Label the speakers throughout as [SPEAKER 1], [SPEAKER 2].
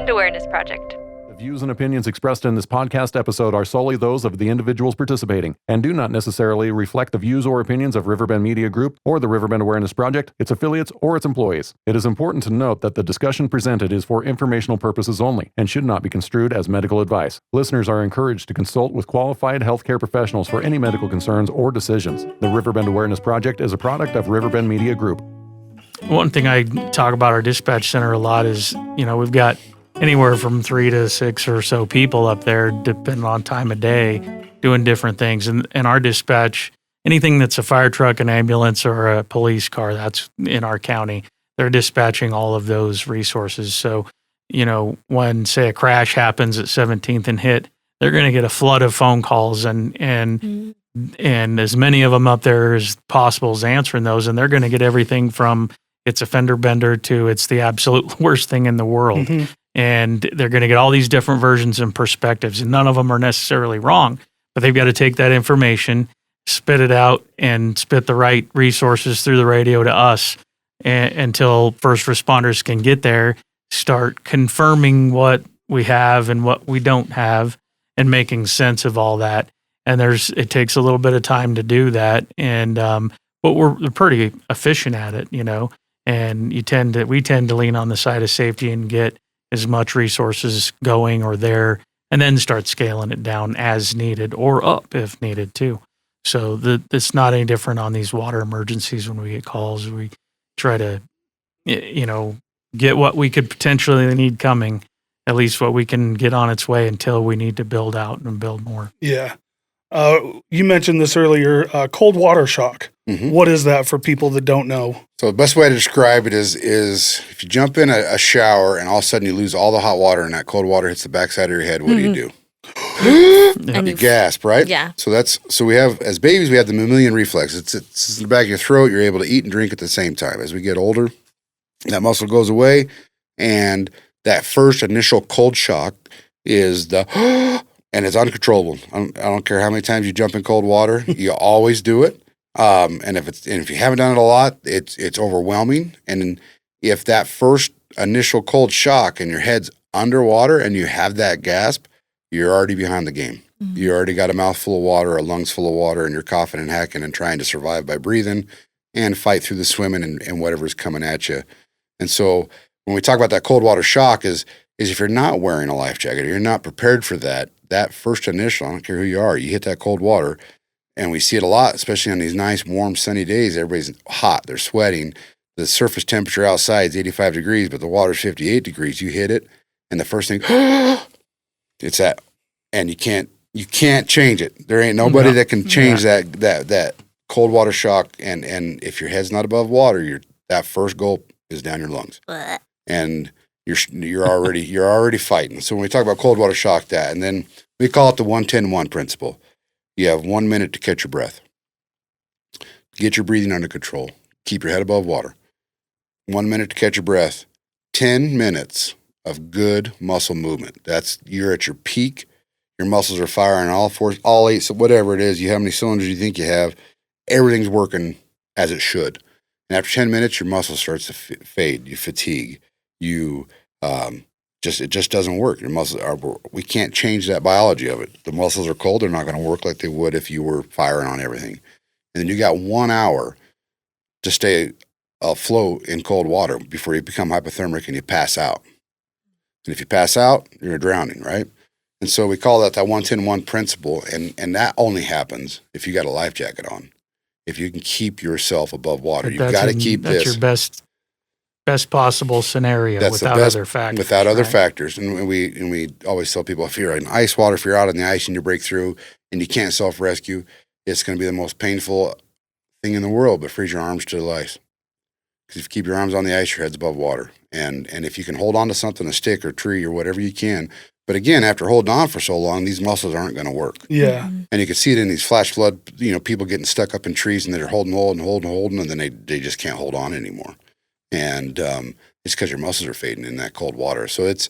[SPEAKER 1] Riverbend Awareness Project.
[SPEAKER 2] The views and opinions expressed in this podcast episode are solely those of the individuals participating and do not necessarily reflect the views or opinions of Riverbend Media Group or the Riverbend Awareness Project, its affiliates, or its employees. It is important to note that the discussion presented is for informational purposes only and should not be construed as medical advice. Listeners are encouraged to consult with qualified healthcare professionals for any medical concerns or decisions. The Riverbend Awareness Project is a product of Riverbend Media Group.
[SPEAKER 3] One thing I talk about our dispatch center a lot is, we've got anywhere from 3 to 6 or so people up there, depending on time of day, doing different things. And our dispatch, anything that's a fire truck, an ambulance, or a police car, that's in our county, they're dispatching all of those resources. So, when, say, a crash happens at 17th and Hit, they're going to get a flood of phone calls and as many of them up there as possible is answering those. And they're going to get everything from it's a fender bender to it's the absolute worst thing in the world. Mm-hmm. And they're going to get all these different versions and perspectives, and none of them are necessarily wrong, but they've got to take that information, spit it out, and spit the right resources through the radio to us until first responders can get there, start confirming what we have and what we don't have, and making sense of all that. And it takes a little bit of time to do that, and but we're pretty efficient at it, And we tend to lean on the side of safety and get as much resources going or there, and then start scaling it down as needed or up if needed too. So it's not any different on these water emergencies. When we get calls, we try to, get what we could potentially need coming, at least what we can get on its way until we need to build out and build more.
[SPEAKER 4] Yeah. You mentioned this earlier, cold water shock. Mm-hmm. What is that for people that don't know?
[SPEAKER 5] So the best way to describe it is if you jump in a shower and all of a sudden you lose all the hot water and that cold water hits the backside of your head, what do you do? You gasp, right?
[SPEAKER 6] Yeah.
[SPEAKER 5] So we have, as babies, we have the mammalian reflex. It's in the back of your throat. You're able to eat and drink at the same time. As we get older, that muscle goes away, and that first initial cold shock is and it's uncontrollable. I don't care how many times you jump in cold water, you always do it. And if you haven't done it a lot, it's overwhelming. And if that first initial cold shock and your head's underwater and you have that gasp, you're already behind the game. Mm-hmm. You already got a mouthful of water, a lungs full of water, and you're coughing and hacking and trying to survive by breathing and fight through the swimming and whatever's coming at you. And so when we talk about that cold water shock is if you're not wearing a life jacket, or you're not prepared for that first initial, I don't care who you are, you hit that cold water. And we see it a lot, especially on these nice, warm, sunny days. Everybody's hot. They're sweating. The surface temperature outside is 85 degrees, but the water's 58 degrees. You hit it, and the first thing, it's that. And you can't change it. There ain't nobody that can change that cold water shock. And if your head's not above water, that first gulp is down your lungs. And you're already fighting. So when we talk about cold water shock, and then we call it the 1-10-1 principle. You have 1 minute to catch your breath. Get your breathing under control. Keep your head above water. 1 minute to catch your breath. 10 minutes of good muscle movement. You're at your peak. Your muscles are firing all 8, so whatever it is, you have how many cylinders you think you have. Everything's working as it should. And after 10 minutes, your muscle starts to fade. You fatigue. It just doesn't work. Your muscles we can't change that biology of it. The muscles are cold. They're not going to work like they would if you were firing on everything. And then you got 1 hour to stay afloat in cold water before you become hypothermic and you pass out. And if you pass out, you're drowning, right? And so we call that 1-10-1 principle. And that only happens if you got a life jacket on. If you can keep yourself above water, you've got to keep this.
[SPEAKER 3] That's your best possible scenario without other factors.
[SPEAKER 5] Without other factors. And we always tell people, if you're in ice water, if you're out on the ice and you break through and you can't self-rescue, it's going to be the most painful thing in the world, but freeze your arms to the ice. Because if you keep your arms on the ice, your head's above water. And if you can hold on to something, a stick or tree or whatever you can. But again, after holding on for so long, these muscles aren't going to work.
[SPEAKER 4] Yeah.
[SPEAKER 5] And you can see it in these flash flood, people getting stuck up in trees and they're holding, and then they just can't hold on anymore. And it's because your muscles are fading in that cold water. So it's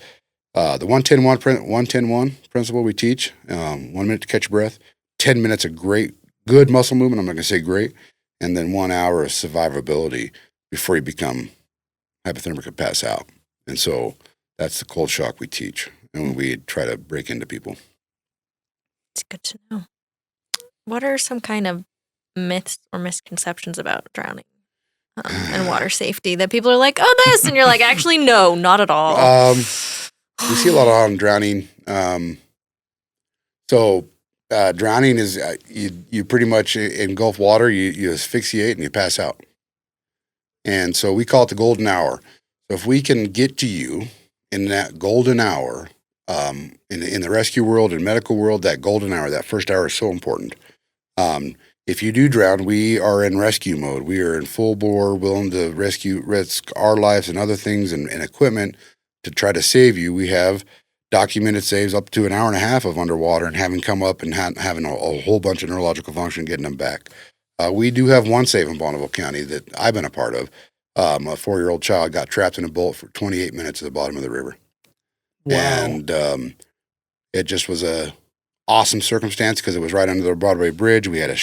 [SPEAKER 5] the 1-10-1 principle we teach. 1 minute to catch your breath, 10 minutes of good muscle movement. I'm not going to say great. And then 1 hour of survivability before you become hypothermic and pass out. And so That's the cold shock we teach, and we try to break into people.
[SPEAKER 1] It's good to know. What are some kind of myths or misconceptions about drowning and water safety that people are like, oh, this, and you're like, actually, no, not at all.
[SPEAKER 5] We see a lot on drowning. Drowning is you pretty much engulf water, you asphyxiate, and you pass out. And so we call it the golden hour. So if we can get to you in that golden hour, in the rescue world and medical world, that golden hour, that first hour is so important. If you do drown, we are in rescue mode. We are in full bore, willing to risk our lives and other things and equipment to try to save you. We have documented saves up to an hour and a half of underwater and having come up and having a whole bunch of neurological function, getting them back. We do have one save in Bonneville County that I've been a part of. A 4-year-old child got trapped in a boat for 28 minutes at the bottom of the river.
[SPEAKER 4] Wow.
[SPEAKER 5] And it just was a awesome circumstance because it was right under the Broadway Bridge. We had a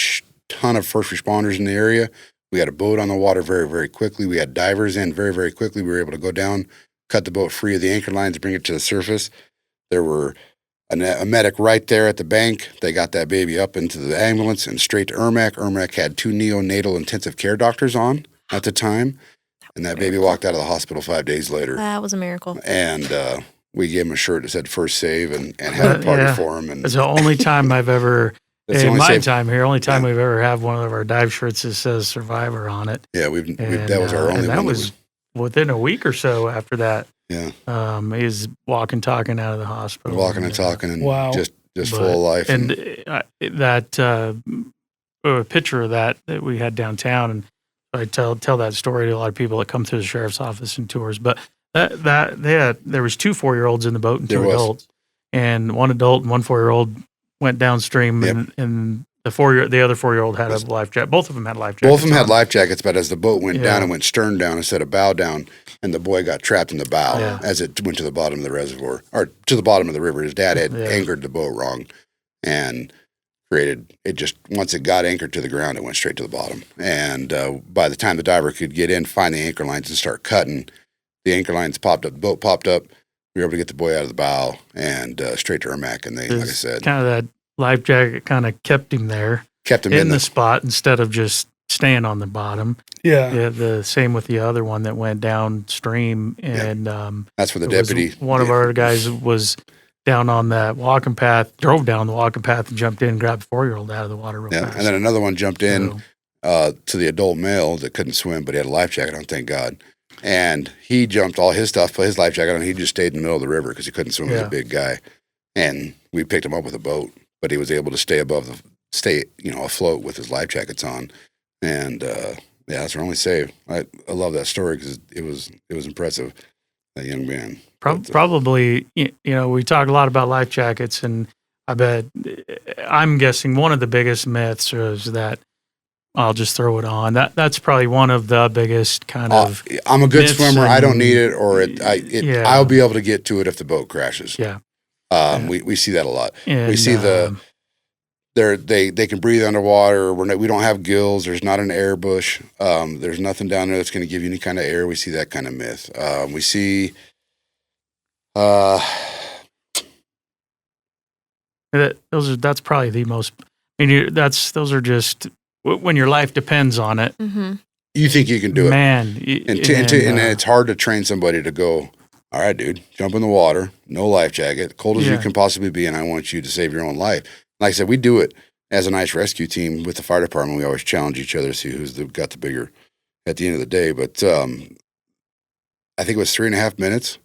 [SPEAKER 5] ton of first responders in the area. We had a boat on the water very, very quickly. We had divers in very, very quickly. We were able to go down, cut the boat free of the anchor lines, bring it to the surface. There were a medic right there at the bank. They got that baby up into the ambulance and straight to ERMAC. ERMAC had 2 neonatal intensive care doctors on at the time. And that baby walked out of the hospital 5 days later.
[SPEAKER 1] That was a miracle.
[SPEAKER 5] And we gave him a shirt that said first save and had a party for him. And
[SPEAKER 3] it's the only time I've ever,
[SPEAKER 5] That's the
[SPEAKER 3] in
[SPEAKER 5] only
[SPEAKER 3] my
[SPEAKER 5] save-
[SPEAKER 3] time here, only time we've ever had one of our dive shirts that says survivor on it.
[SPEAKER 5] Yeah,
[SPEAKER 3] And,
[SPEAKER 5] that was our only
[SPEAKER 3] and that
[SPEAKER 5] one.
[SPEAKER 3] was within a week or so after that.
[SPEAKER 5] Yeah.
[SPEAKER 3] He was walking, talking out of the hospital.
[SPEAKER 5] Walking and talking and
[SPEAKER 4] Wow.
[SPEAKER 5] just full of life.
[SPEAKER 3] And that picture of that we had downtown, and I tell that story to a lot of people that come through the sheriff's office and tours. But there was 2 4-year-olds in the boat and 2 adults, and one adult and one 4-year-old went downstream,
[SPEAKER 5] Yep.
[SPEAKER 3] and the other 4-year-old had a life jacket. Both of them had life jackets.
[SPEAKER 5] Both of them had
[SPEAKER 3] on.
[SPEAKER 5] life jackets, but as the boat went
[SPEAKER 3] Yeah.
[SPEAKER 5] down, it went stern down instead of bow down, and the boy got trapped in the bow
[SPEAKER 3] Yeah.
[SPEAKER 5] as it went to the bottom of the reservoir, or to the bottom of the river. His dad had anchored the boat wrong and created it just, once it got anchored to the ground, it went straight to the bottom. And by the time the diver could get in, find the anchor lines and start cutting, the anchor lines popped up, the boat popped up. We were able to get the boy out of the bow and straight to ERMAC. And they, like I said,
[SPEAKER 3] kind of that life jacket kind of kept him there.
[SPEAKER 5] kept him
[SPEAKER 3] in the spot instead of just staying on the bottom.
[SPEAKER 4] Yeah.
[SPEAKER 3] The same with the other one that went downstream, and
[SPEAKER 5] that's where the deputy.
[SPEAKER 3] One of our guys was down on that walking path, drove down the walking path, and jumped in and grabbed the 4-year-old out of the water real fast.
[SPEAKER 5] And then another one jumped in to the adult male that couldn't swim, but he had a life jacket on, thank God. And he jumped all his stuff, put his life jacket on, and he just stayed in the middle of the river because he couldn't swim. He was a big guy. And we picked him up with a boat, but he was able to stay afloat with his life jackets on. And that's our only save. I love that story because it was impressive. That young man.
[SPEAKER 3] Probably, we talk a lot about life jackets, and I'm guessing one of the biggest myths is that I'll just throw it on. That's probably one of the biggest kind of.
[SPEAKER 5] I'm a good swimmer. I don't need it, or I'll be able to get to it if the boat crashes.
[SPEAKER 3] Yeah.
[SPEAKER 5] We see that a lot.
[SPEAKER 3] And,
[SPEAKER 5] we see they can breathe underwater. We don't have gills. There's not an air bush. There's nothing down there that's going to give you any kind of air. We see that kind of myth. We see.
[SPEAKER 3] That's probably the most. I mean, those are just when your life depends on it.
[SPEAKER 1] Mm-hmm.
[SPEAKER 5] You think you can do it,
[SPEAKER 3] man?
[SPEAKER 5] And it's hard to train somebody to go. All right, dude, jump in the water, no life jacket, cold as you can possibly be, and I want you to save your own life. Like I said, we do it as an ice rescue team with the fire department. We always challenge each other to see who's got the bigger at the end of the day. But I think it was 3.5 minutes,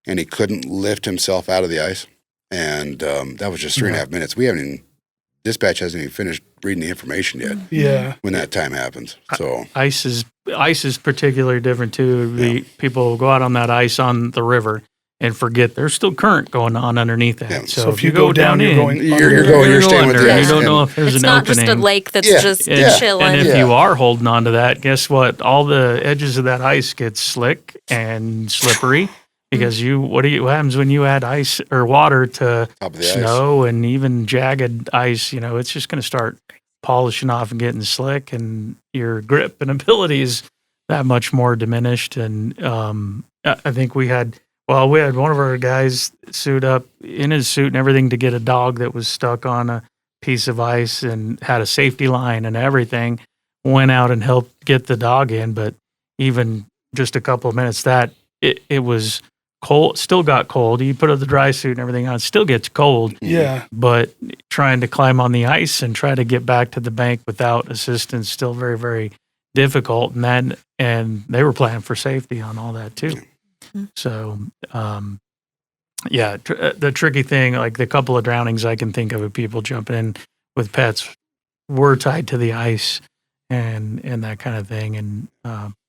[SPEAKER 5] and he couldn't lift himself out of the ice. And that was just 3.5 minutes. Dispatch hasn't even finished reading the information yet.
[SPEAKER 4] Yeah.
[SPEAKER 5] When that time happens. So
[SPEAKER 3] ice is particularly different too. People go out on that ice on the river and forget there's still current going on underneath that.
[SPEAKER 5] Yeah.
[SPEAKER 3] So if you go down in,
[SPEAKER 5] you're staying with the ice.
[SPEAKER 3] You don't know if there's
[SPEAKER 1] it's
[SPEAKER 3] an
[SPEAKER 1] not
[SPEAKER 3] opening.
[SPEAKER 1] just a lake that's just chilling.
[SPEAKER 3] And if you are holding on to that, guess what? All the edges of that ice get slick and slippery because what happens when you add ice or water to snow and even jagged ice? It's just going to start polishing off and getting slick, and your grip and ability is that much more diminished. And I think we had Well, we had one of our guys suit up in his suit and everything to get a dog that was stuck on a piece of ice and had a safety line and everything. Went out and helped get the dog in, but even just a couple of minutes, it was cold, still got cold. You put the dry suit and everything on, it still gets cold.
[SPEAKER 4] Yeah.
[SPEAKER 3] But trying to climb on the ice and try to get back to the bank without assistance, still very, very difficult. And they were planning for safety on all that too. So, the tricky thing, like the couple of drownings I can think of people jumping in with pets were tied to the ice and that kind of thing. And,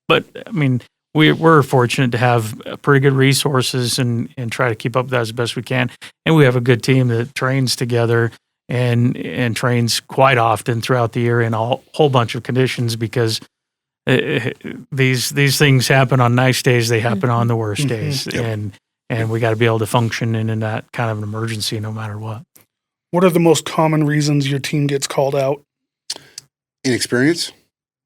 [SPEAKER 3] but I mean, we're fortunate to have pretty good resources and try to keep up with that as best we can. And we have a good team that trains together and trains quite often throughout the year in a whole bunch of conditions because these things happen on nice days. They happen on the worst days.
[SPEAKER 5] Yep.
[SPEAKER 3] And we got to be able to function in that kind of an emergency no matter what.
[SPEAKER 4] What are the most common reasons your team gets called out?
[SPEAKER 5] Inexperience.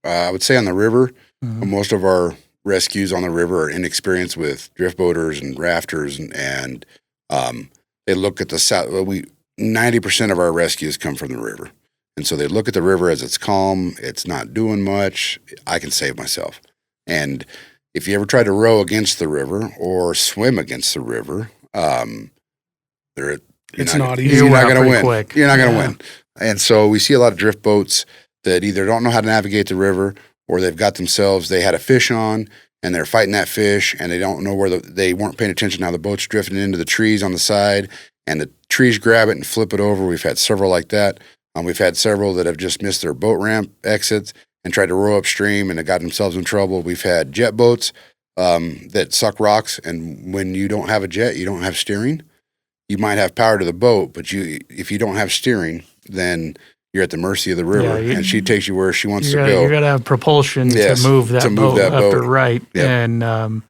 [SPEAKER 5] I would say on the river, most of our rescues on the river are inexperienced with drift boaters and rafters, and they look at the south. 90% of our rescues come from the river, and so they look at the river as it's calm, it's not doing much. I can save myself. And if you ever try to row against the river or swim against the river,
[SPEAKER 4] it's not easy.
[SPEAKER 5] You're not going to win.
[SPEAKER 3] Quick.
[SPEAKER 5] You're not going to win. And so we see a lot of drift boats that either don't know how to navigate the river or they've got themselves, they had a fish on and they're fighting that fish and they don't know where they weren't paying attention how the boat's drifting into the trees on the side and the trees grab it and flip it over. We've had several like that. We've had several that have just missed their boat ramp exits and tried to row upstream and have got themselves in trouble. We've had jet boats that suck rocks, and when you don't have a jet, you don't have steering. You might have power to the boat, but if you don't have steering, then you're at the mercy of the river, and she takes you where she wants to go.
[SPEAKER 3] You got to have propulsion to move that boat left or right.
[SPEAKER 5] Yep.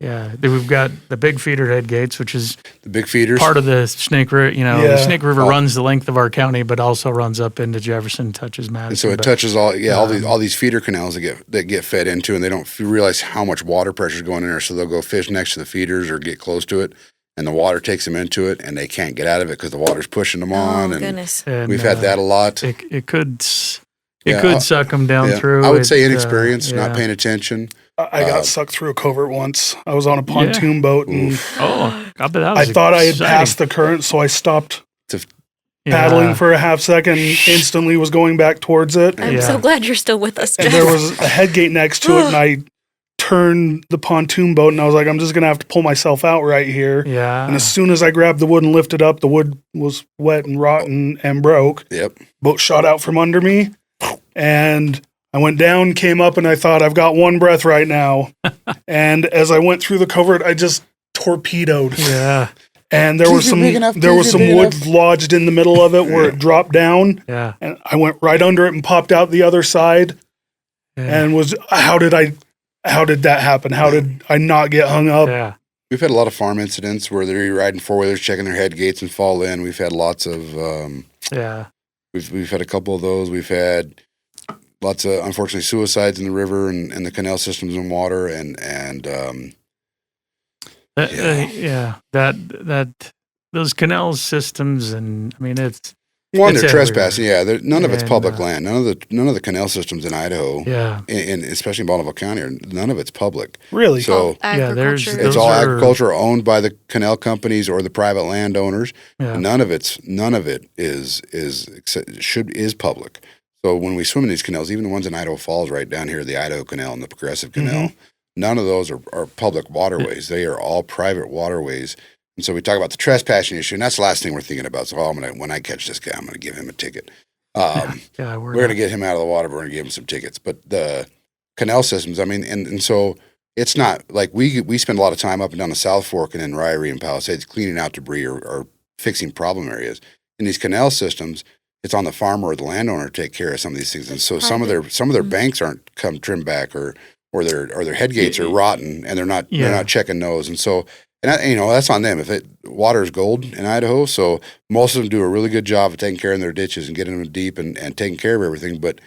[SPEAKER 3] And we've got the big feeder head gates, which is
[SPEAKER 5] the big feeders.
[SPEAKER 3] Part of the Snake River. The Snake River runs the length of our county, but also runs up into Jefferson, touches Madison. And
[SPEAKER 5] so it touches all these feeder canals that get fed into, and they don't realize how much water pressure is going in there. So they'll go fish next to the feeders or get close to it. And the water takes them into it, and they can't get out of it because the water's pushing them on.
[SPEAKER 1] Goodness.
[SPEAKER 3] And
[SPEAKER 5] we've had that a lot.
[SPEAKER 3] It could suck them down through.
[SPEAKER 5] I would say inexperience, not paying attention.
[SPEAKER 4] I got sucked through a covert once. I was on a pontoon boat, and
[SPEAKER 3] I
[SPEAKER 4] thought I had passed the current, so I stopped paddling for a half second, instantly was going back towards it.
[SPEAKER 1] I'm so glad you're still with us, Jeff.
[SPEAKER 4] And there was a head gate next to it, and I turned the pontoon boat, and I was like, I'm just going to have to pull myself out right here.
[SPEAKER 3] Yeah.
[SPEAKER 4] And as soon as I grabbed the wood and lifted up, the wood was wet and rotten and broke.
[SPEAKER 5] Yep.
[SPEAKER 4] Boat shot out from under me, and I went down, came up, and I thought, I've got one breath right now. And as I went through the covert, I just torpedoed.
[SPEAKER 3] Yeah.
[SPEAKER 4] And there was some wood lodged in the middle of it where it dropped down.
[SPEAKER 3] Yeah.
[SPEAKER 4] And I went right under it and popped out the other side.
[SPEAKER 3] Yeah.
[SPEAKER 4] And how did that happen? How did I not get hung up?
[SPEAKER 3] Yeah.
[SPEAKER 5] We've had a lot of farm incidents where they're riding four-wheelers, checking their head gates and fall in. We've had lots of we've had a couple of those. We've had lots of, unfortunately, suicides in the river and the canal systems and water
[SPEAKER 3] those canal systems, and I mean
[SPEAKER 5] they're trespassing. Yeah, none of it's public land. None of the canal systems in Idaho, and especially in Bonneville County, none of it's public.
[SPEAKER 4] Really?
[SPEAKER 5] So it's all agriculture owned by the canal companies or the private landowners. Yeah. None of it is public. So when we swim in these canals, even the ones in Idaho Falls, right down here, the Idaho Canal and the Progressive Canal, none of those are public waterways. They are all private waterways. And so we talk about the trespassing issue, and that's the last thing we're thinking about. So, when I catch this guy, I'm going to give him a ticket. We're going to get him out of the water. We're going to give him some tickets. But the canal systems, I mean, and so it's not like we spend a lot of time up and down the South Fork and in Ryrie and Palisades cleaning out debris or fixing problem areas. In these canal systems, it's on the farmer or the landowner to take care of some of these things. And so some of their banks aren't come trimmed back or their head gates are rotten and they're not checking those. And so. And that's on them. Water is gold in Idaho, so most of them do a really good job of taking care of their ditches and getting them deep and taking care of everything. But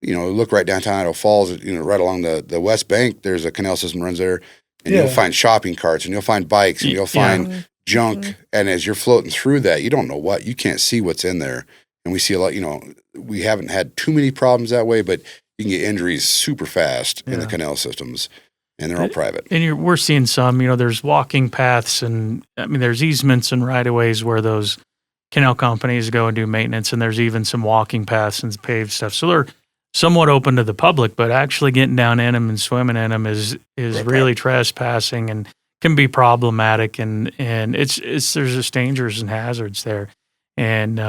[SPEAKER 5] look right downtown Idaho Falls. Right along the west bank, there's a canal system runs there. and you'll find shopping carts, and you'll find bikes, and you'll find junk. And as you're floating through that, you don't know you can't see what's in there. And we see a lot, we haven't had too many problems that way, but you can get injuries super fast in the canal systems, and they're all private.
[SPEAKER 3] And we're seeing some, there's walking paths, and there's easements and right of ways where those canal companies go and do maintenance, and there's even some walking paths and paved stuff. So they're somewhat open to the public, but actually getting down in them and swimming in them is really trespassing and can be problematic. And there's just dangers and hazards there. And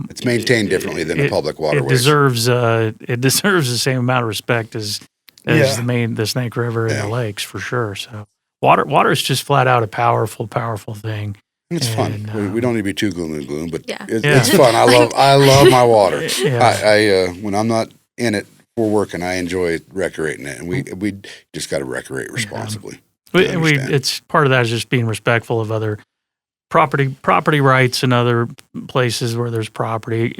[SPEAKER 5] it's maintained differently than the public waterways.
[SPEAKER 3] It deserves the same amount of respect as the Snake River and the lakes, for sure. So water is just flat out a powerful thing.
[SPEAKER 5] And it's fun. We don't need to be too gloom and gloom, but it's fun. I love my water. I when I'm not in it for working, I enjoy recreating it, and we just got to recreate responsibly.
[SPEAKER 3] It's part of that is just being respectful of other property rights and other places where there's property.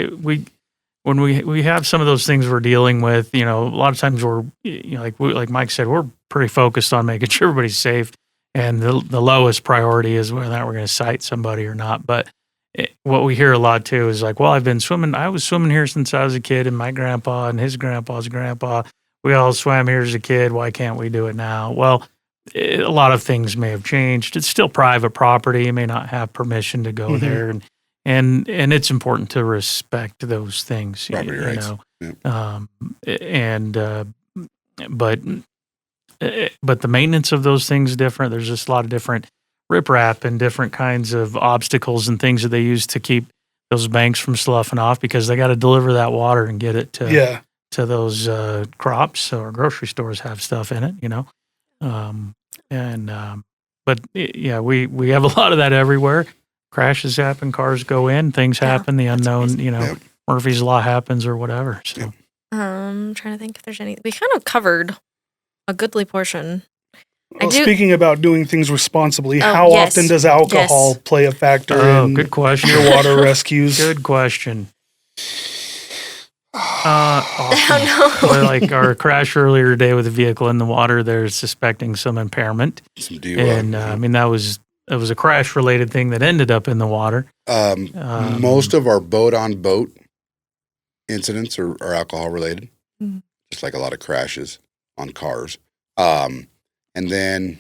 [SPEAKER 3] When we have some of those things we're dealing with, a lot of times we're like Mike said, we're pretty focused on making sure everybody's safe, and the lowest priority is whether or not we're going to cite somebody or not. But what we hear a lot too is like, well, I was swimming here since I was a kid, and my grandpa and his grandpa's grandpa, we all swam here as a kid. Why can't we do it now? Well, a lot of things may have changed. It's still private property. You may not have permission to go there, and it's important to respect those things.
[SPEAKER 5] Property rights.
[SPEAKER 3] But the maintenance of those things is different. There's just a lot of different riprap and different kinds of obstacles and things that they use to keep those banks from sloughing off, because they got to deliver that water and get it to those crops, or grocery stores have stuff in it, But we have a lot of that everywhere. Crashes happen, cars go in, things happen, the unknown, Murphy's Law happens or whatever. So,
[SPEAKER 1] I'm trying to think if there's any. We kind of covered a goodly portion.
[SPEAKER 4] Well, speaking about doing things responsibly, how often does alcohol play a factor in
[SPEAKER 3] good question.
[SPEAKER 4] your water rescues?
[SPEAKER 3] Good question. Like our crash earlier today with a vehicle in the water, they're suspecting some impairment.
[SPEAKER 5] Some DUI.
[SPEAKER 3] And that was a crash related thing that ended up in the water.
[SPEAKER 5] Most of our boat-on-boat incidents are alcohol related, just like a lot of crashes on cars. And then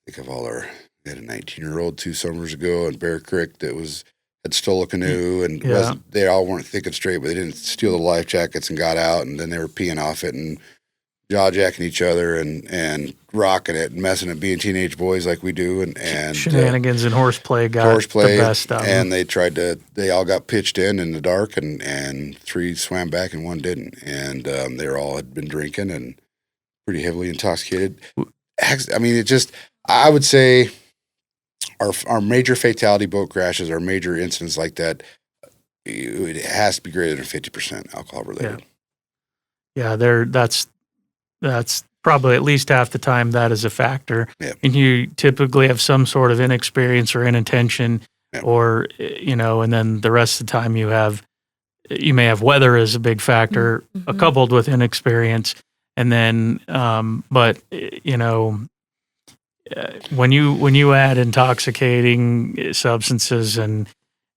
[SPEAKER 5] think of we had a 19-year-old 2 summers ago in Bear Creek that had stole a canoe, and they all weren't thinking straight, but they didn't steal the life jackets and got out, and then they were peeing off it and jaw-jacking each other and rocking it and messing and being teenage boys like we do. And
[SPEAKER 3] shenanigans and horseplay got the best of them.
[SPEAKER 5] And they all got pitched in the dark, and 3 swam back and 1 didn't. And they all had been drinking and pretty heavily intoxicated. I would say our major fatality boat crashes, our major incidents like that, it has to be greater than 50% alcohol related.
[SPEAKER 3] That's probably at least half the time that is a factor.
[SPEAKER 5] Yep.
[SPEAKER 3] And you typically have some sort of inexperience or inattention, or, and then the rest of the time you may have weather as a big factor, coupled with inexperience. And then, when you add intoxicating substances and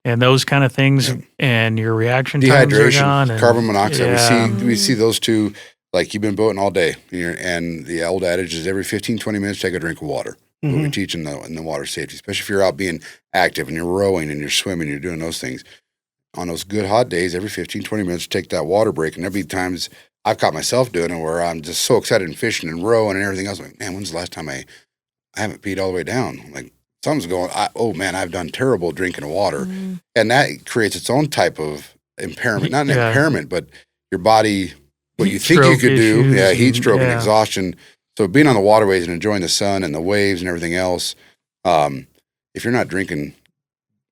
[SPEAKER 3] those kind of things, and your reaction times are gone, and
[SPEAKER 5] carbon monoxide, we see those two. Like, you've been boating all day, and the old adage is every 15, 20 minutes, take a drink of water. What we teach in the water safety, especially if you're out being active and you're rowing and you're swimming, you're doing those things. On those good hot days, every 15, 20 minutes, take that water break. And there'll be times I've caught myself doing it where I'm just so excited and fishing and rowing and everything else. I'm like, man, when's the last time I haven't peed all the way down? I'm like, something's going, I've done terrible drinking of water. And that creates its own type of impairment. Not an impairment, but your body, what you think you could do. Yeah, heat stroke and exhaustion. So being on the waterways and enjoying the sun and the waves and everything else, if you're not drinking,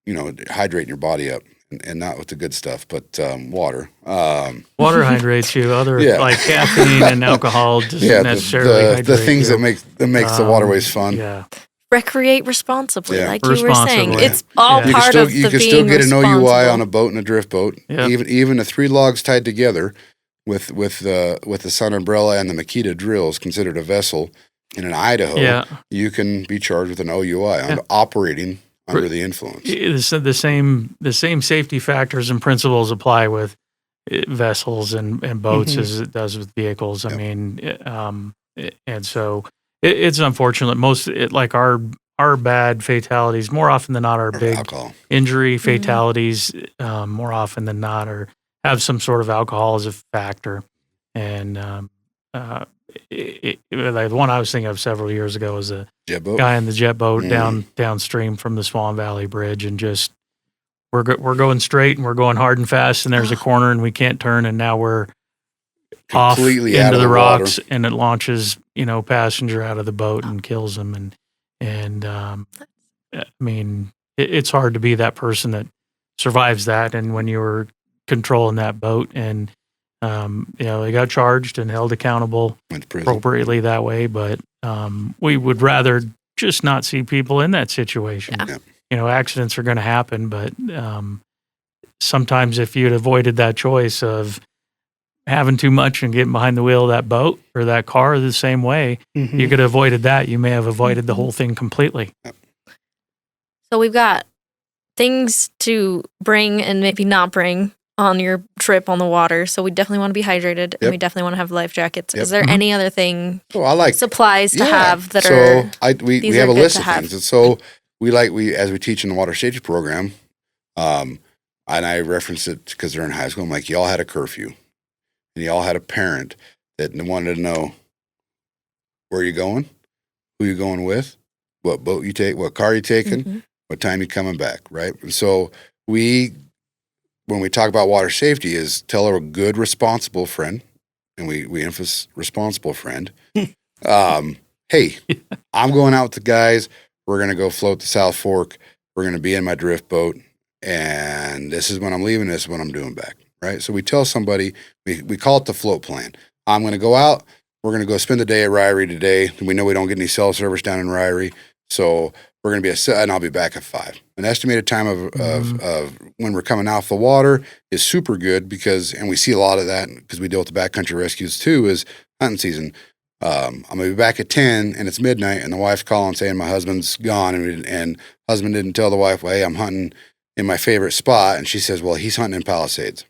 [SPEAKER 5] hydrating your body up, and not with the good stuff, but water.
[SPEAKER 3] Water hydrates you. Like caffeine and alcohol doesn't necessarily hydrate
[SPEAKER 5] the things
[SPEAKER 3] you.
[SPEAKER 5] that makes the waterways fun.
[SPEAKER 3] Yeah.
[SPEAKER 1] Recreate responsibly, like you were saying. It's all
[SPEAKER 5] You
[SPEAKER 1] part of the
[SPEAKER 5] can
[SPEAKER 1] being
[SPEAKER 5] still get an
[SPEAKER 1] responsible.
[SPEAKER 5] OUI on a boat and a drift boat.
[SPEAKER 3] Yep.
[SPEAKER 5] Even if 3 logs tied together, with the Sun Umbrella and the Makita drill is considered a vessel. And in Idaho, you can be charged with an OUI on operating under the influence.
[SPEAKER 3] The same safety factors and principles apply with vessels and boats as it does with vehicles. I mean, and so it's unfortunate. Like our bad fatalities, more often than not, are big
[SPEAKER 5] alcohol
[SPEAKER 3] injury fatalities. More often than not, or have some sort of alcohol as a factor. And like the one I was thinking of several years ago was a guy in the jet boat downstream from the Swan Valley Bridge, and just we're going straight and we're going hard and fast, and there's a corner and we can't turn, and now we're completely off into the rocks, and it launches passenger out of the boat and kills him, and I mean it's hard to be that person that survives that, and when you were controlling that boat, and they got charged and held accountable appropriately that way, but we would rather just not see people in that situation. Accidents are going to happen, but sometimes if you'd avoided that choice of having too much and getting behind the wheel of that boat or that car the same way, you could have avoided that. You may have avoided the whole thing completely.
[SPEAKER 1] So we've got things to bring and maybe not bring on your trip on the water. So we definitely want to be hydrated, and we definitely want to have life jackets. Is there any other thing, supplies to have that are?
[SPEAKER 5] We have a list of things. And so as we teach in the water safety program, and I reference it because they're in high school. I'm like, y'all had a curfew, and y'all had a parent that wanted to know where you're going, who you're going with, what boat you take, what car you're taking, what time you're coming back, right? And so when we talk about water safety, is tell a good, responsible friend, and we emphasize responsible friend. Hey, I'm going out with the guys. We're going to go float the South Fork. We're going to be in my drift boat, and this is when I'm leaving. This is when I'm doing back, right? So we tell somebody, we call it the float plan. I'm going to go out. We're going to go spend the day at Ryrie today. We know we don't get any cell service down in Ryrie, so we're going to be and I'll be back at 5. An estimated time of when we're coming off the water is super good and we see a lot of that because we deal with the backcountry rescues too, is hunting season. I'm going to be back at 10 and it's midnight, and the wife's calling saying my husband's gone, and husband didn't tell the wife, well, hey, I'm hunting in my favorite spot. And she says, well, he's hunting in Palisades.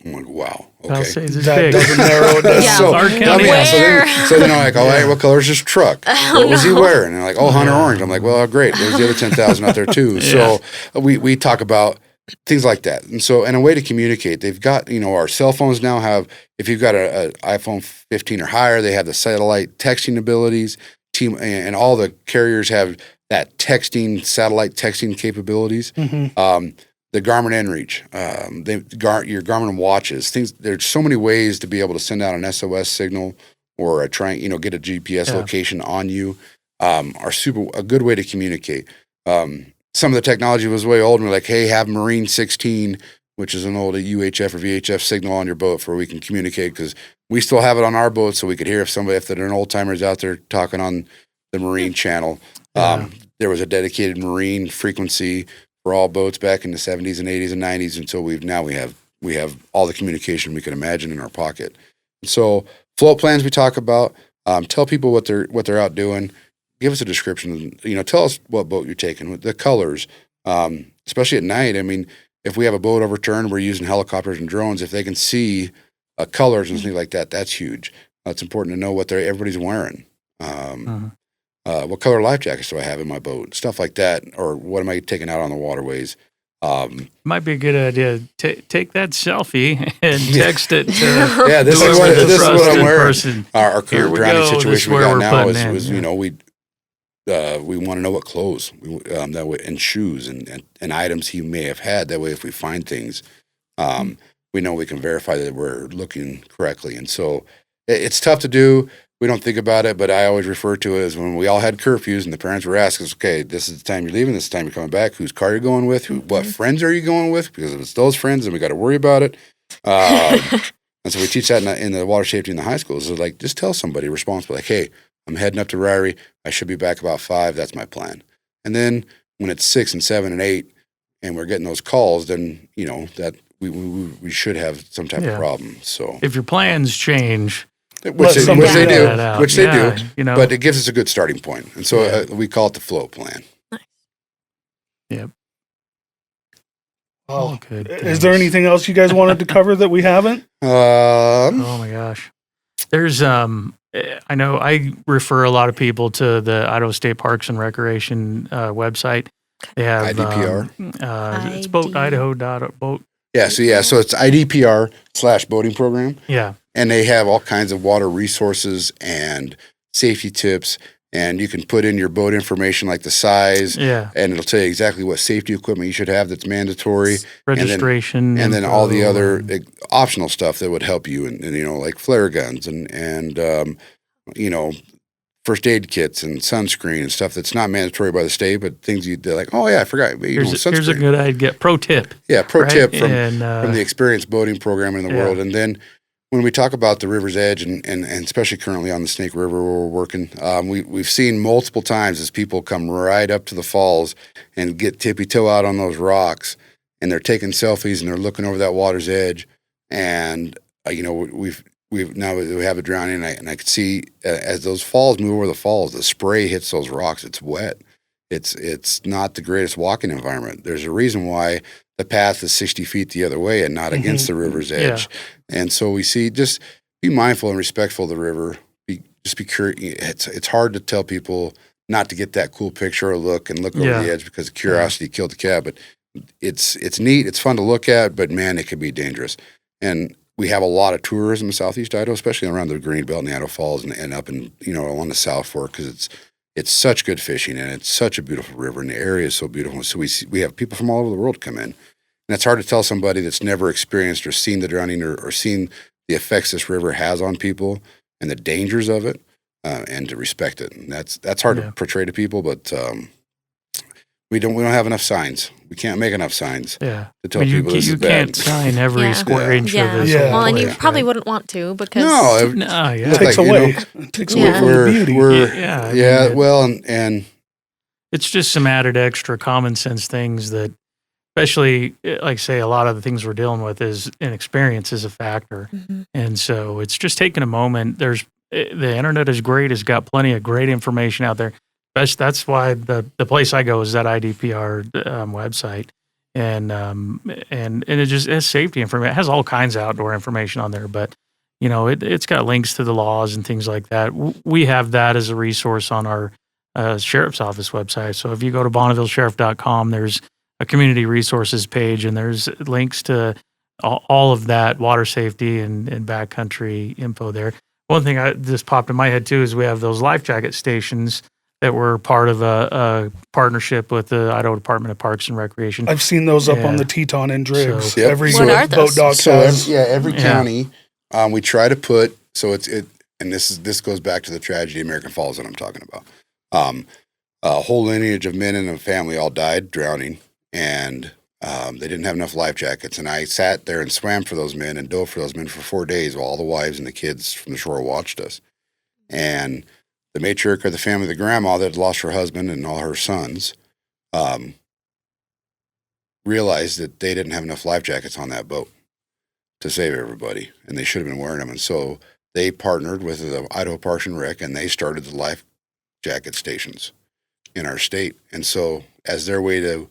[SPEAKER 5] I'm like, wow, okay.
[SPEAKER 3] Palisades is
[SPEAKER 4] That
[SPEAKER 3] big.
[SPEAKER 4] doesn't narrow it down.
[SPEAKER 5] So then I'm like, all right, what color is his truck? What was he wearing? And they're like, Hunter orange. I'm like, well, great. There's the other 10,000 out there too. So we talk about things like that. And so, and a way to communicate, they've got, our cell phones now have, if you've got an iPhone 15 or higher, they have the satellite texting abilities. And all the carriers have that satellite texting capabilities. The Garmin inReach, your Garmin watches, there's so many ways to be able to send out an SOS signal or get a GPS location on you, are a good way to communicate. Some of the technology was way old, and we're like, hey, have Marine 16, which is an old UHF or VHF signal on your boat where we can communicate, because we still have it on our boat, so we could hear if there are old timers out there talking on the Marine channel. There was a dedicated Marine frequency for all boats back in the 70s and 80s and 90s, until we have all the communication we could imagine in our pocket. And so float plans we talk about, tell people what they're out doing, give us a description, tell us what boat you're taking, the colors, especially at night. I mean, if we have a boat overturned, we're using helicopters and drones. If they can see colors and things like that, that's huge. It's important to know what everybody's wearing. What color life jackets do I have in my boat? Stuff like that. Or what am I taking out on the waterways?
[SPEAKER 3] Might be a good idea. Take that selfie and text it to
[SPEAKER 5] this is what I'm wearing.
[SPEAKER 3] Person.
[SPEAKER 5] Our current drowning situation we got now is we want to know what clothes that way, and shoes and items he may have had. That way, if we find things, we know we can verify that we're looking correctly. And so it's tough to do. We don't think about it, but I always refer to it as when we all had curfews and the parents were asking us, okay, this is the time you're leaving, this is the time you're coming back, whose car you're going with, what friends are you going with? Because if it's those friends, then we got to worry about it. And so we teach that in the water safety in the high schools. So just tell somebody responsible, like, hey, I'm heading up to Ryrie. I should be back about 5. That's my plan. And then when it's 6 and 7 and 8 and we're getting those calls, then, that we should have some type of problem. So
[SPEAKER 3] if your plans change,
[SPEAKER 5] which they do, which they do,
[SPEAKER 3] you know,
[SPEAKER 5] but it gives us a good starting point. And so we call it the float plan.
[SPEAKER 3] Yep.
[SPEAKER 4] Oh,
[SPEAKER 3] good.
[SPEAKER 4] Is there anything else you guys wanted to cover that we haven't?
[SPEAKER 3] Oh my gosh. There's I know I refer a lot of people to the Idaho State Parks and Recreation website. They have
[SPEAKER 5] IDPR.
[SPEAKER 3] It's boatidaho.boat.
[SPEAKER 5] Yeah, so it's IDPR/boating program.
[SPEAKER 3] Yeah.
[SPEAKER 5] And they have all kinds of water resources and safety tips. And you can put in your boat information, like the size, and it'll tell you exactly what safety equipment you should have that's mandatory.
[SPEAKER 3] Registration.
[SPEAKER 5] And then all the other optional stuff that would help you, and like flare guns and first aid kits and sunscreen and stuff that's not mandatory by the state, but things they're like, oh yeah, I forgot.
[SPEAKER 3] Here's a good idea. Pro tip.
[SPEAKER 5] Yeah, tip from
[SPEAKER 3] from
[SPEAKER 5] the experienced boating program in the world. And then when we talk about the river's edge and especially currently on the Snake River where we're working, we've seen multiple times as people come right up to the falls and get tippy toe out on those rocks, and they're taking selfies and they're looking over that water's edge. And now we have a drowning, and I could see as those falls move over the falls, the spray hits those rocks. It's wet. It's not the greatest walking environment. There's a reason why the path is 60 feet the other way and not against the river's edge. Yeah. And so we see, just be mindful and respectful of the river. Just be curious. It's hard to tell people not to get that cool picture or look over the edge, because curiosity killed the cat. But it's neat. It's fun to look at, but man, it can be dangerous. And we have a lot of tourism in Southeast Idaho, especially around the Greenbelt and the Idaho Falls and up in, along the South Fork, because it's such good fishing and it's such a beautiful river and the area is so beautiful. So we have people from all over the world come in. And it's hard to tell somebody that's never experienced or seen the drowning or seen the effects this river has on people and the dangers of it, and to respect it. And that's hard to portray to people, but we don't have enough signs. We can't make enough signs to tell people this is bad.
[SPEAKER 3] You can't sign every square inch of this.
[SPEAKER 1] Yeah. Well, and you probably wouldn't want to, because
[SPEAKER 4] it takes away from the beauty.
[SPEAKER 5] Well, and
[SPEAKER 3] it's just some added extra common sense things that, especially, like say, a lot of the things we're dealing with is inexperience is a factor. Mm-hmm. And so it's just taking a moment. The internet is great. It's got plenty of great information out there. That's why the place I go is that IDPR website. And it just has safety information. It has all kinds of outdoor information on there, but it's got links to the laws and things like that. We have that as a resource on our sheriff's office website. So if you go to BonnevilleSheriff.com, there's a community resources page, and there's links to all of that water safety and backcountry info there. One thing that just popped in my head too is we have those life jacket stations that were part of a partnership with the Idaho Department of Parks and Recreation.
[SPEAKER 4] I've seen those up on the Teton and Driggs.
[SPEAKER 5] So,
[SPEAKER 4] every
[SPEAKER 1] what are those?
[SPEAKER 4] boat dock has.
[SPEAKER 5] Every county. We try to put, and this goes back to the tragedy of American Falls that I'm talking about. A whole lineage of men in a family all died drowning, and they didn't have enough life jackets. And I sat there and swam for those men and dove for those men for 4 days while all the wives and the kids from the shore watched us. And the matriarch of the family, the grandma that had lost her husband and all her sons, realized that they didn't have enough life jackets on that boat to save everybody, and they should have been wearing them. And so they partnered with the Idaho Parks and Rec, and they started the life jacket stations in our state. And so as their way to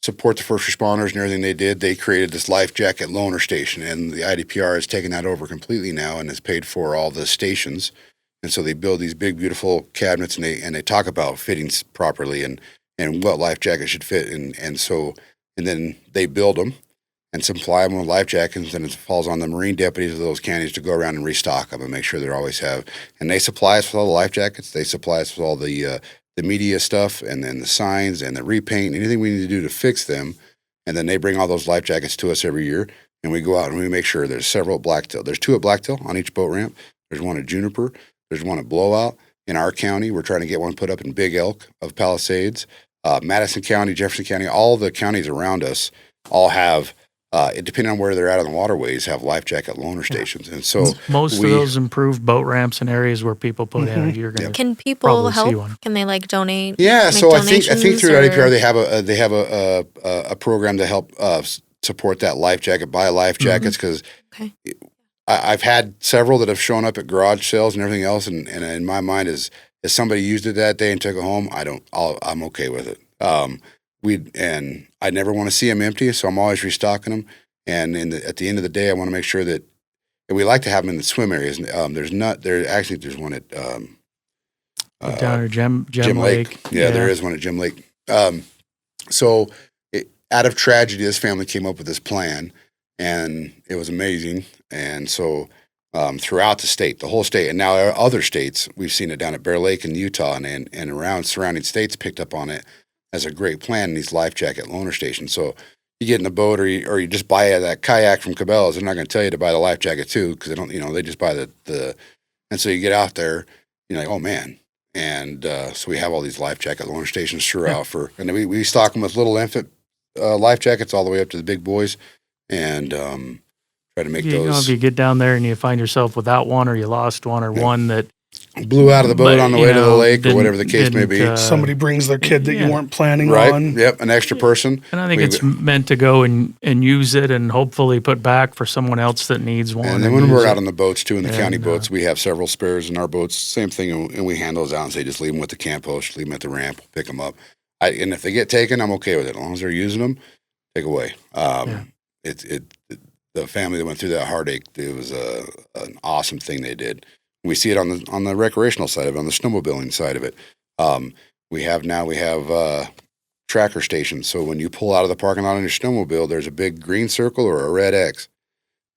[SPEAKER 5] support the first responders and everything they did, they created this life jacket loaner station, and the IDPR has taken that over completely now and has paid for all the stations. And so they build these big, beautiful cabinets, and they talk about fittings properly and what life jacket should fit. And then they build them and supply them with life jackets, and it falls on the Marine deputies of those counties to go around and restock them and make sure they always have. And they supply us with all the life jackets. They supply us with all the media stuff, and then the signs and the repaint, anything we need to do to fix them. And then they bring all those life jackets to us every year, and we go out and we make sure there's several at Blacktail. There's 2 at Blacktail on each boat ramp. There's 1 at Juniper. There's 1 at Blowout. In our county, we're trying to get 1 put up in Big Elk of Palisades. Madison County, Jefferson County, all the counties around us all have, depending on where they're at on the waterways, have life jacket loaner stations. And so
[SPEAKER 3] most of those improved boat ramps and areas where people put in, you're going to
[SPEAKER 1] Can people help? Can they donate?
[SPEAKER 5] Yeah, so I think through IDPR they have a program to help support that life jacket, buy life jackets, because
[SPEAKER 1] Okay.
[SPEAKER 5] I've had several that have shown up at garage sales and everything else, and in my mind is if somebody used it that day and took it home, I'm okay with it. And I never want to see them empty, so I'm always restocking them. And at the end of the day, I want to make sure that, and we like to have them in the swim areas. There's one at
[SPEAKER 3] down at Gem
[SPEAKER 5] Lake. Yeah, there is one at Gem Lake. So out of tragedy, this family came up with this plan, and it was amazing. And so throughout the state, the whole state, and now other states, we've seen it down at Bear Lake in Utah and around surrounding states picked up on it as a great plan in these life jacket loaner stations. So you get in the boat or you just buy that kayak from Cabela's. They're not going to tell you to buy the life jacket too, because they don't, they just buy the, and so you get out there, you're like, oh man. And so we have all these life jacket loaner stations throughout and then we stock them with little infant life jackets all the way up to the big boys, and try to make those.
[SPEAKER 3] If you get down there and you find yourself without one, or you lost one, or one that
[SPEAKER 5] blew out of the boat on the way to the lake, or whatever the case may be.
[SPEAKER 4] Somebody brings their kid that you weren't planning
[SPEAKER 5] right.
[SPEAKER 4] on.
[SPEAKER 5] Yep, an extra person.
[SPEAKER 3] And I think it's meant to go and use it and hopefully put back for someone else that needs one.
[SPEAKER 5] And then when we're out on the boats too, in the county boats, we have several spares in our boats. Same thing, and we hand those out and say just leave them with the camp host, leave them at the ramp, pick them up. And if they get taken, I'm okay with it. As long as they're using them, take away. The family that went through that heartache, it was an awesome thing they did. We see it on the recreational side of it, on the snowmobiling side of it. We have tracker stations. So when you pull out of the parking lot on your snowmobile, there's a big green circle or a red X,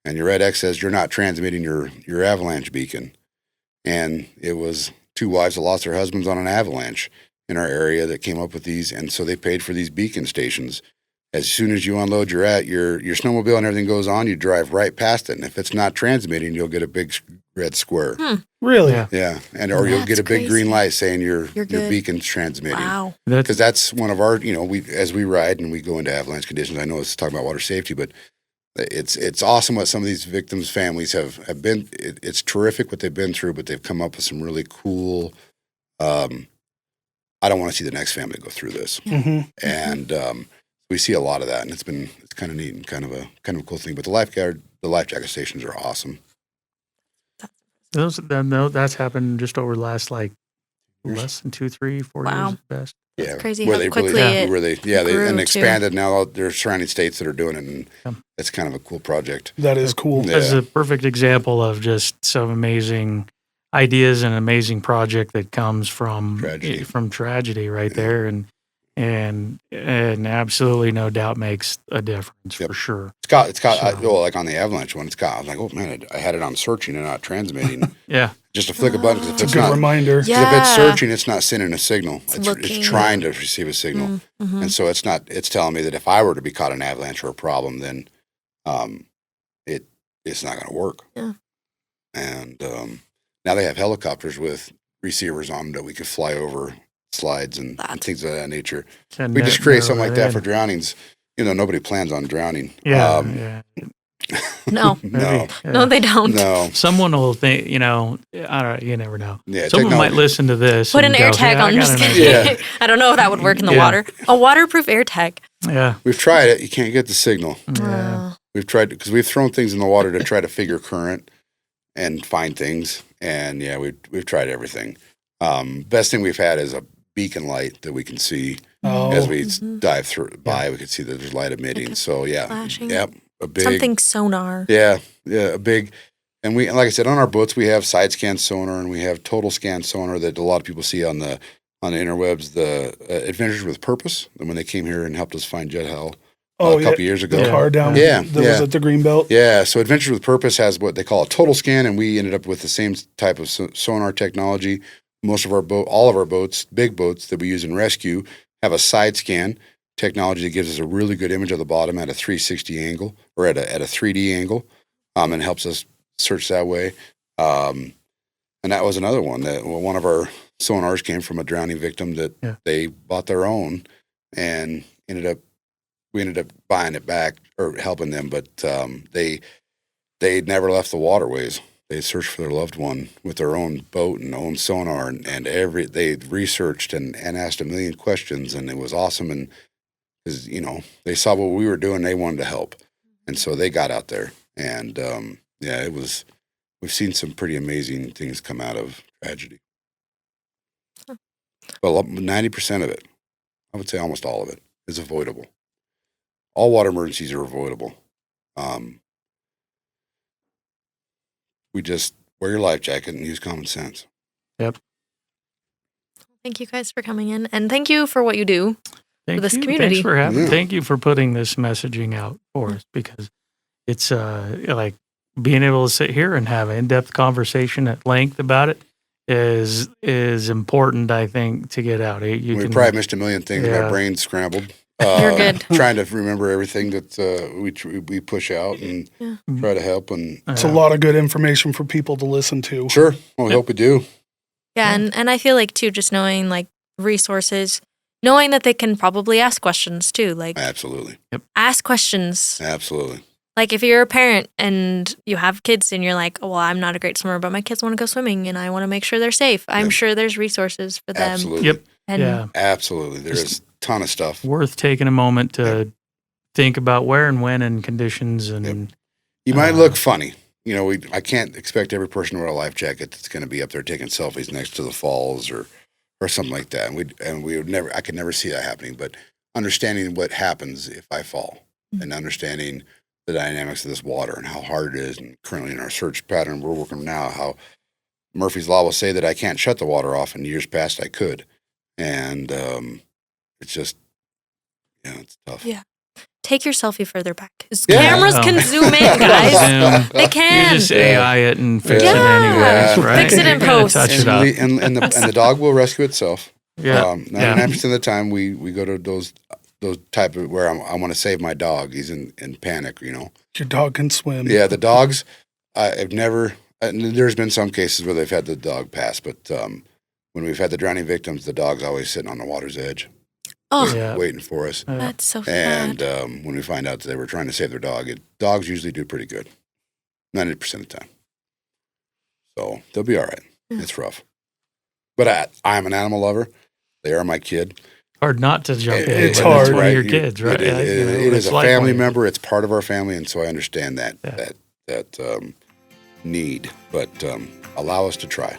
[SPEAKER 5] and your red X says you're not transmitting your avalanche beacon. And it was two wives that lost their husbands on an avalanche in our area that came up with these, and so they paid for these beacon stations. As soon as you unload your snowmobile and everything goes on, you drive right past it, and if it's not transmitting, you'll get a big red square.
[SPEAKER 4] Really?
[SPEAKER 5] Yeah, or you'll get a big green light saying your beacon's transmitting.
[SPEAKER 1] Wow.
[SPEAKER 5] Because that's one of our, as we ride and we go into avalanche conditions. I know it's talking about water safety, but it's awesome what some of these victims' families have been. It's terrific what they've been through, but they've come up with some really cool. I don't want to see the next family go through this, and we see a lot of that, and it's kind of neat and kind of a cool thing. But the life jacket stations are awesome.
[SPEAKER 3] That's happened just over the last less than 2, 3, 4 years at best.
[SPEAKER 5] Yeah,
[SPEAKER 1] crazy
[SPEAKER 5] where
[SPEAKER 1] how
[SPEAKER 5] they
[SPEAKER 1] quickly
[SPEAKER 5] they
[SPEAKER 1] grew,
[SPEAKER 5] expanded. Now there's surrounding states that are doing it, and it's kind of a cool project.
[SPEAKER 4] That is cool.
[SPEAKER 5] Yeah.
[SPEAKER 3] That's a perfect example of just some amazing ideas and an amazing project that comes from tragedy right there, and absolutely no doubt makes a difference for sure.
[SPEAKER 5] It's got like on the avalanche one, I was like, oh man, I had it on searching and not transmitting. Just to flick a button, because
[SPEAKER 4] it's a good reminder.
[SPEAKER 5] If it's searching, it's not sending a signal. It's trying to receive a signal, and so it's not. It's telling me that if I were to be caught in an avalanche or a problem, then it's not going to work.
[SPEAKER 1] Yeah.
[SPEAKER 5] And now they have helicopters with receivers on them that we could fly over slides and things of that nature. We just create something like that for drownings. Nobody plans on drowning.
[SPEAKER 1] No, they don't.
[SPEAKER 5] No,
[SPEAKER 3] someone will think. I don't. You never know.
[SPEAKER 5] Yeah,
[SPEAKER 3] someone might listen to this.
[SPEAKER 1] Put an air tag on. Just kidding. I don't know if that would work in the water. A waterproof air tag.
[SPEAKER 3] Yeah,
[SPEAKER 5] we've tried it. You can't get the signal.
[SPEAKER 3] Yeah.
[SPEAKER 5] We've tried because we've thrown things in the water to try to figure current and find things. And we've tried everything. Best thing we've had is a beacon light that we can see as we dive by. We can see that there's light emitting. Like so
[SPEAKER 1] flashing.
[SPEAKER 5] A big
[SPEAKER 1] something sonar.
[SPEAKER 5] A big. And like I said, on our boats we have side scan sonar and we have total scan sonar that a lot of people see on the interwebs. The Adventures with Purpose, and when they came here and helped us find Jet Hell a couple years ago,
[SPEAKER 4] the car down that was at the Greenbelt.
[SPEAKER 5] Yeah, so Adventures with Purpose has what they call a total scan, and we ended up with the same type of sonar technology. Most of all of our boats, big boats that we use in rescue, have a side scan technology that gives us a really good image of the bottom at a 360 angle or at a 3D angle, and helps us search that way. And that was another one that one of our sonars came from a drowning victim that they bought their own, and we ended up buying it back or helping them, but they never left the waterways. They searched for their loved one with their own boat and own sonar, and they researched and asked a million questions, and it was awesome. And because they saw what we were doing, they wanted to help, and so they got out there, and it was. We've seen some pretty amazing things come out of tragedy. Well, 90% of it, I would say almost all of it, is avoidable. All water emergencies are avoidable. We just wear your life jacket and use common sense.
[SPEAKER 3] Yep.
[SPEAKER 1] Thank you guys for coming in, and thank you for what you do for this community.
[SPEAKER 3] Thanks for having.
[SPEAKER 5] Yeah.
[SPEAKER 3] Thank you for putting this messaging out for us, because it's like being able to sit here and have an in-depth conversation at length about it is important, I think, to get out.
[SPEAKER 5] We probably missed a million things. My brain's scrambled.
[SPEAKER 1] You're good.
[SPEAKER 5] Trying to remember everything that we push out and try to help. And
[SPEAKER 4] It's a lot of good information for people to listen to.
[SPEAKER 5] sure, well, we hope we do.
[SPEAKER 1] Yeah, and I feel like too, just knowing like resources, knowing that they can probably ask questions too. Like
[SPEAKER 5] Absolutely,
[SPEAKER 1] ask questions.
[SPEAKER 5] absolutely.
[SPEAKER 1] Like if you're a parent and you have kids and you're like, oh, well, I'm not a great swimmer, but my kids want to go swimming and I want to make sure they're safe. I'm sure there's resources for them.
[SPEAKER 5] Absolutely.
[SPEAKER 3] Yep.
[SPEAKER 1] And
[SPEAKER 3] Yeah.
[SPEAKER 5] Absolutely. There's a ton of stuff.
[SPEAKER 3] Worth taking a moment to think about where and when and conditions and
[SPEAKER 5] You might look funny. I can't expect every person to wear a life jacket that's going to be up there taking selfies next to the falls or something like that. And we would never, I could never see that happening. But understanding what happens if I fall and understanding the dynamics of this water and how hard it is. And currently in our search pattern, we're working now how Murphy's Law will say that I can't shut the water off. In years past, I could. And it's just, it's tough.
[SPEAKER 1] Yeah. Take your selfie further back. 'Cause
[SPEAKER 5] Yeah.
[SPEAKER 1] cameras can zoom in, guys. They can.
[SPEAKER 3] You just AI it and fix it
[SPEAKER 5] Yeah.
[SPEAKER 3] anyways, right?
[SPEAKER 1] Fix it in
[SPEAKER 3] You're gonna
[SPEAKER 1] post.
[SPEAKER 3] touch it up.
[SPEAKER 5] And the dog will rescue itself.
[SPEAKER 3] Yeah.
[SPEAKER 5] 99% of the time we go to those type of where I want to save my dog. He's in panic,
[SPEAKER 4] Your dog can swim.
[SPEAKER 5] Yeah, the dogs, I've never, there's been some cases where they've had the dog pass, but when we've had the drowning victims, the dog's always sitting on the water's edge,
[SPEAKER 1] Oh,
[SPEAKER 3] Yeah.
[SPEAKER 5] waiting for us.
[SPEAKER 1] that's so sad.
[SPEAKER 5] And when we find out that they were trying to save their dog, dogs usually do pretty good, 90% of the time. So they'll be all right. It's rough. But I'm an animal lover. They are my kid.
[SPEAKER 3] Hard not to jump in.
[SPEAKER 4] It's
[SPEAKER 3] when
[SPEAKER 4] hard,
[SPEAKER 3] It's one of
[SPEAKER 5] right?
[SPEAKER 3] your kids, right?
[SPEAKER 5] It is
[SPEAKER 3] it's
[SPEAKER 5] a
[SPEAKER 3] like
[SPEAKER 5] family
[SPEAKER 3] one-
[SPEAKER 5] member. It's part of our family, and so I understand that need. But allow us to try.